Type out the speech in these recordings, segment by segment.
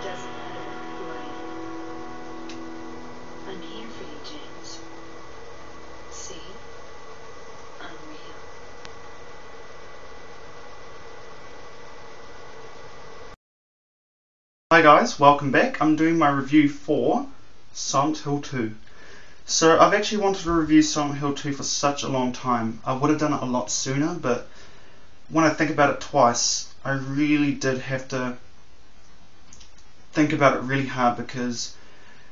doesn't matter who I am. I'm here for you, James. See? I'm real. Hi guys, welcome back. I'm doing my review for Silent Hill 2. So I've actually wanted to review Silent Hill 2 for such a long time. I would have done it a lot sooner, but when I think about it twice, I really did have to think about it really hard, because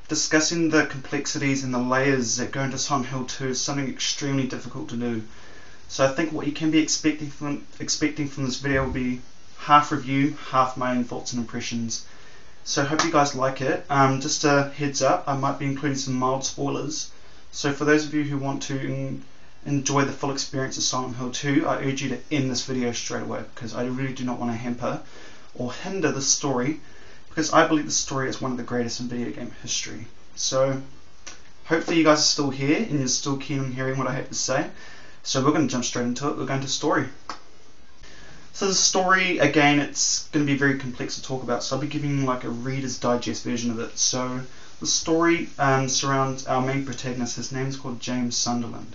discussing the complexities and the layers that go into Silent Hill 2 is something extremely difficult to do. So I think what you can be expecting from this video will be half review, half my own thoughts and impressions. So I hope you guys like it. Just a heads up, I might be including some mild spoilers. So for those of you who want to enjoy the full experience of Silent Hill 2, I urge you to end this video straight away, because I really do not want to hamper or hinder the story, because I believe the story is one of the greatest in video game history. So hopefully you guys are still here and you're still keen on hearing what I have to say. So we're going to jump straight into it. We're going to story. So the story, again, it's going to be very complex to talk about, so I'll be giving like a Reader's Digest version of it. So the story surrounds our main protagonist. His name is called James Sunderland,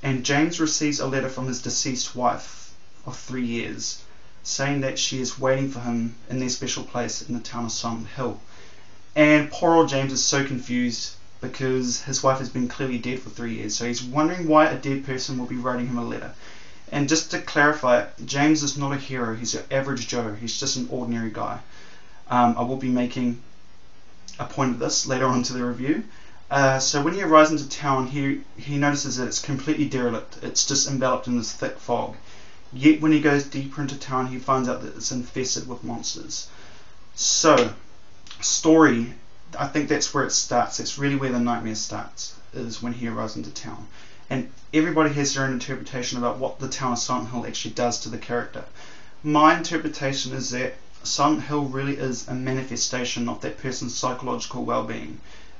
and James receives a letter from his deceased wife of 3 years saying that she is waiting for him in their special place in the town of Silent Hill. And poor old James is so confused, because his wife has been clearly dead for 3 years, so he's wondering why a dead person will be writing him a letter. And just to clarify, James is not a hero, he's an average Joe, he's just an ordinary guy. I will be making a point of this later on into the review. So when he arrives into town, he notices that it's completely derelict, it's just enveloped in this thick fog. Yet when he goes deeper into town, he finds out that it's infested with monsters. So, story, I think that's where it starts, that's really where the nightmare starts, is when he arrives into town. And everybody has their own interpretation about what the town of Silent Hill actually does to the character. My interpretation is that Silent Hill really is a manifestation of that person's psychological well-being.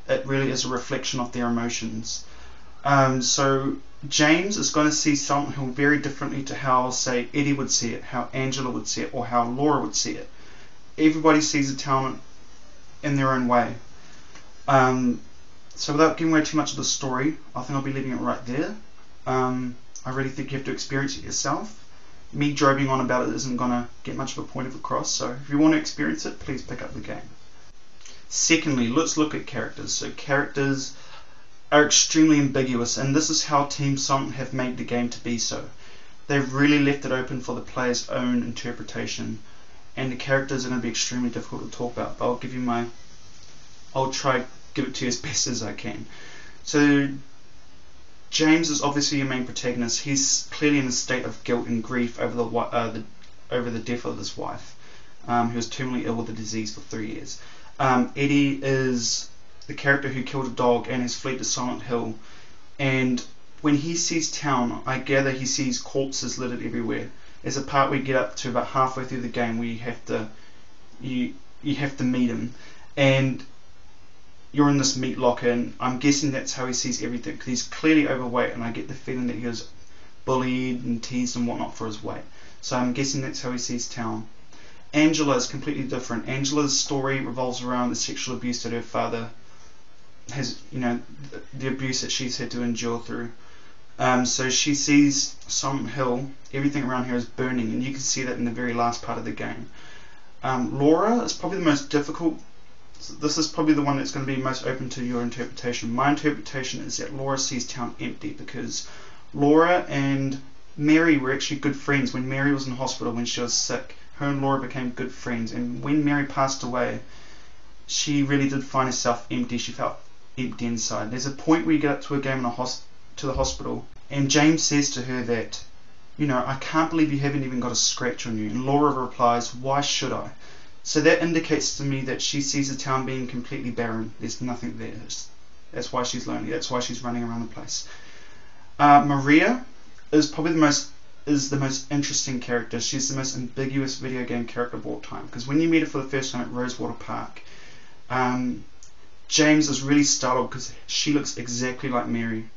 It really is a reflection of their emotions. So James is going to see Silent Hill very differently to how, say, Eddie would see it, how Angela would see it, or how Laura would see it. Everybody sees the town in their own way. So without giving away too much of the story, I think I'll be leaving it right there. I really think you have to experience it yourself. Me droning on about it isn't going to get much of a point across, so if you want to experience it, please pick up the game. Secondly, let's look at characters. So characters are extremely ambiguous, and this is how Team Silent have made the game to be so. They've really left it open for the player's own interpretation, and the characters are going to be extremely difficult to talk about, but I'll try give it to you as best as I can. So James is obviously your main protagonist. He's clearly in a state of guilt and grief over the death of his wife, who was terminally ill with a disease for 3 years. Eddie is the character who killed a dog and has fled to Silent Hill, and when he sees town, I gather he sees corpses littered everywhere. There's a part we get up to about halfway through the game where you have to meet him, and you're in this meat locker, and I'm guessing that's how he sees everything, because he's clearly overweight, and I get the feeling that he was bullied and teased and whatnot for his weight. So I'm guessing that's how he sees town. Angela is completely different. Angela's story revolves around the sexual abuse that her father has, the abuse that she's had to endure through. So she sees Silent Hill, everything around here is burning, and you can see that in the very last part of the game. Laura is probably the most difficult. This is probably the one that's going to be most open to your interpretation. My interpretation is that Laura sees town empty, because Laura and Mary were actually good friends. When Mary was in hospital, when she was sick, her and Laura became good friends, and when Mary passed away, she really did find herself empty. She felt empty inside. There's a point where you get up to a game to the hospital, and James says to her that, I can't believe you haven't even got a scratch on you, and Laura replies, why should I? So that indicates to me that she sees the town being completely barren. There's nothing there. That's why she's lonely. That's why she's running around the place. Maria is probably the most interesting character. She's the most ambiguous video game character of all time, because when you meet her for the first time at Rosewater Park, James is really startled because she looks exactly like Mary.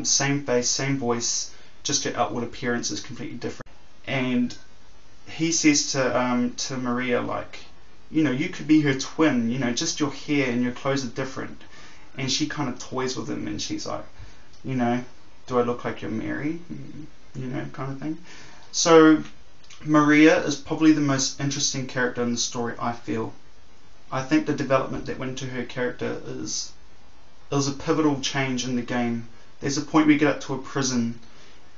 Same face, same voice, just her outward appearance is completely different. And he says to Maria, like, you know, you could be her twin, you know, just your hair and your clothes are different. And she kind of toys with him, and she's like, you know, do I look like you're Mary? You know, kind of thing. So Maria is probably the most interesting character in the story, I feel. I think the development that went into her character is a pivotal change in the game. There's a point we get up to a prison,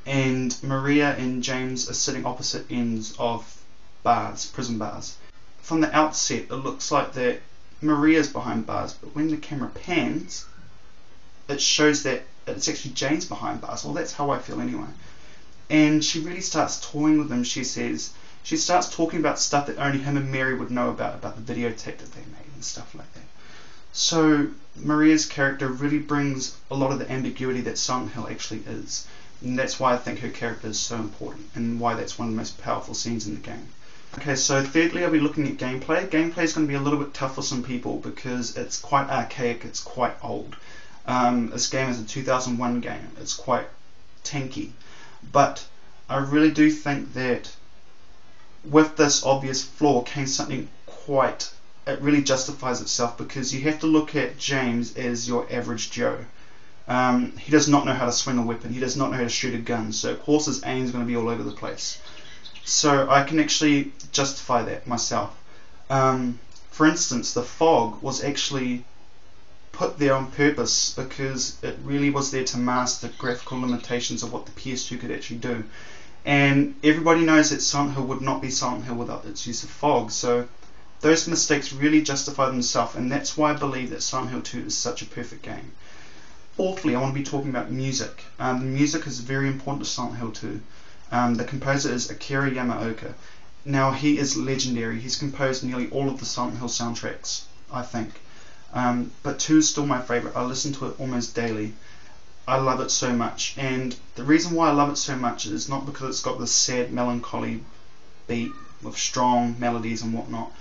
and Maria and James are sitting opposite ends of bars, prison bars. From the outset, it looks like that Maria's behind bars, but when the camera pans, it shows that it's actually James behind bars. Well, that's how I feel anyway. And she really starts toying with him. She says, she starts talking about stuff that only him and Mary would know about the videotape that they made and stuff like that. So Maria's character really brings a lot of the ambiguity that Silent Hill actually is. And that's why I think her character is so important, and why that's one of the most powerful scenes in the game. Okay, so thirdly, I'll be looking at gameplay. Gameplay is going to be a little bit tough for some people because it's quite archaic, it's quite old. This game is a 2001 game, it's quite tanky. But I really do think that with this obvious flaw came something quite, it really justifies itself, because you have to look at James as your average Joe. He does not know how to swing a weapon, he does not know how to shoot a gun, so of course his aim is going to be all over the place. So I can actually justify that myself. For instance, the fog was actually put there on purpose because it really was there to mask the graphical limitations of what the PS2 could actually do. And everybody knows that Silent Hill would not be Silent Hill without its use of fog, so those mistakes really justify themselves, and that's why I believe that Silent Hill 2 is such a perfect game. Fourthly, I want to be talking about music. The music is very important to Silent Hill 2. The composer is Akira Yamaoka. Now, he is legendary. He's composed nearly all of the Silent Hill soundtracks, I think. But 2 is still my favourite. I listen to it almost daily. I love it so much. And the reason why I love it so much is not because it's got this sad, melancholy beat with strong melodies and whatnot.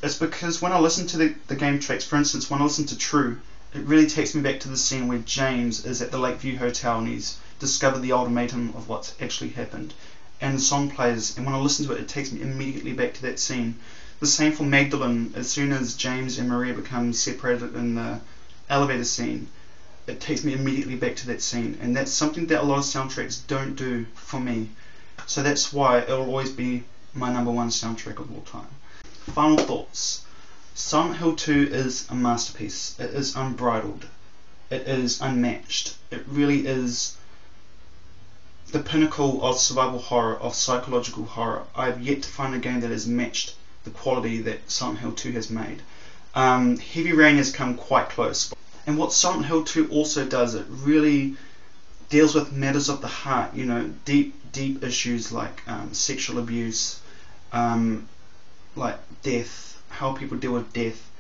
It's because when I listen to the game tracks, for instance, when I listen to True, it really takes me back to the scene where James is at the Lakeview Hotel and he's discovered the ultimatum of what's actually happened. And the song plays, and when I listen to it, it takes me immediately back to that scene. The same for Magdalene. As soon as James and Maria become separated in the elevator scene, it takes me immediately back to that scene. And that's something that a lot of soundtracks don't do for me. So that's why it'll always be my #1 soundtrack of all time. Final thoughts. Silent Hill 2 is a masterpiece. It is unbridled. It is unmatched. It really is the pinnacle of survival horror, of psychological horror. I've yet to find a game that has matched the quality that Silent Hill 2 has made. Heavy Rain has come quite close. And what Silent Hill 2 also does, it really deals with matters of the heart, you know, deep issues like sexual abuse, like death, how people deal with death.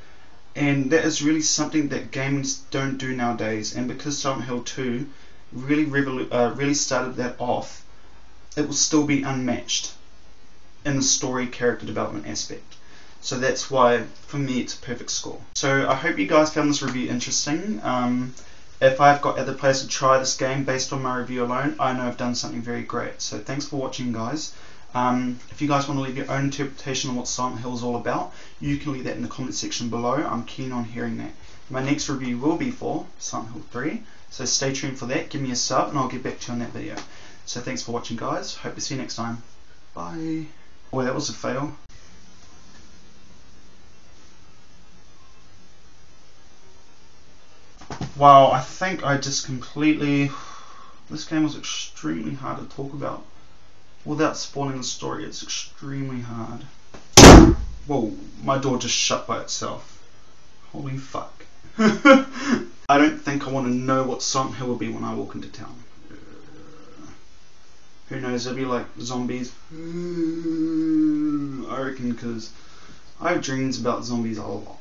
And that is really something that games don't do nowadays. And because Silent Hill 2 really started that off, it will still be unmatched in the story character development aspect. So that's why, for me, it's a perfect score. So I hope you guys found this review interesting. If I've got other players to try this game based on my review alone, I know I've done something very great. So thanks for watching, guys. If you guys want to leave your own interpretation on what Silent Hill is all about, you can leave that in the comment section below. I'm keen on hearing that. My next review will be for Silent Hill 3, so stay tuned for that. Give me a sub and I'll get back to you on that video. So thanks for watching, guys. Hope to see you next time. Bye. Boy, that was a fail. Wow, I think I just completely... This game was extremely hard to talk about. Without spoiling the story, it's extremely hard. Whoa, my door just shut by itself. Holy fuck. I don't think I want to know what Silent Hill will be when I walk into town. Who knows, it'll be like zombies. I reckon, because I have dreams about zombies a lot.